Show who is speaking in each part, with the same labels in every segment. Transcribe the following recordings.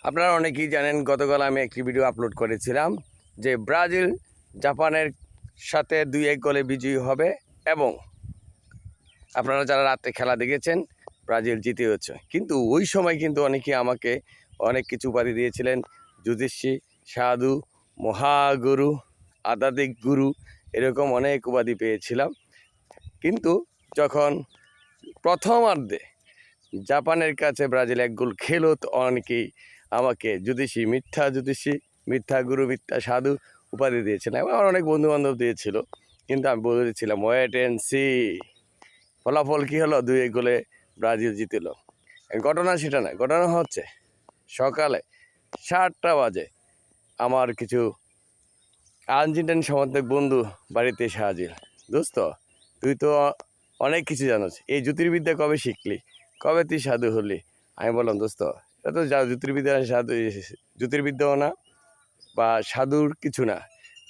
Speaker 1: আপনারা অনেকেই জানেন গতকাল আমি একটি ভিডিও আপলোড করেছিলাম যে ব্রাজিল জাপানের সাথে 2-1 গোলে বিজয়ী হবে এবং আপনারা যারা রাতে খেলা দেখেছেন ব্রাজিল জিতে হচ্ছে। কিন্তু ওই সময় কিন্তু অনেকেই আমাকে অনেক কিছু উপাধি দিয়েছিলেন, জ্যোতিষী, সাধু, মহাগুরু, আধ্যাত্মিক গুরু, এরকম অনেক উপাধি পেয়েছিলাম। কিন্তু যখন প্রথমার্ধে জাপানের কাছে ব্রাজিল 1 গোল খেলো তো অনেকেই আমাকে জ্যোতিষী, মিথ্যা গুরু, মিথ্যা সাধু উপাধি দিয়েছিলেন। আমার অনেক বন্ধুবান্ধব দিয়েছিল, কিন্তু আমি বলেছিলাম ওয়েট অ্যান্ড সি। ফলাফল কী হলো? 2-1 গোলে ব্রাজিল জিতল। ঘটনা সেটা নয়, ঘটনা হচ্ছে সকালে 7টা বাজে আমার কিছু আর্জেন্টাইন সমর্থক বন্ধু বাড়িতে এসে হাজির। দোস্ত, তুই তো অনেক কিছু জানোস, এই জ্যোতির্বিদ্যা কবে শিখলি, কবে তুই সাধু হলি? আমি বললাম দোস্ত, এটা তো জ্যোতির্বিদ্যা সাধু, জ্যোতির্বিদ্যাও না বা সাধুর কিছু না,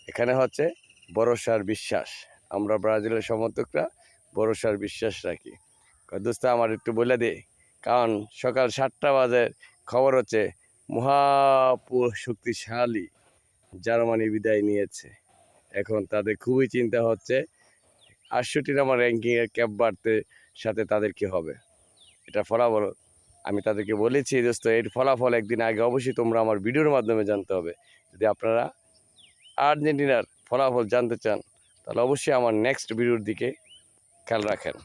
Speaker 1: এখানে হচ্ছে ভরসার বিশ্বাস। আমরা ব্রাজিলের সমর্থকরা ভরসার বিশ্বাস রাখি। দোস্ত আমার একটু বলে দে, কারণ সকাল 7টা বাজে খবর হচ্ছে শক্তিশালী জার্মানি বিদায় নিয়েছে। এখন তাদের খুবই চিন্তা হচ্ছে 68 নম্বর র্যাঙ্কিংয়ের ক্যাপ বাড়তে সাথে তাদের কী হবে। এটা ফলাফল আমি তাদেরকে বলেছি দোস্ত, এর ফলাফল একদিন আগে অবশ্যই তোমরা আমার ভিডিওর মাধ্যমে জানতে হবে। যদি আপনারা আর্জেন্টিনার ফলাফল জানতে চান তাহলে অবশ্যই আমার নেক্সট ভিডিওর দিকে খেয়াল রাখেন।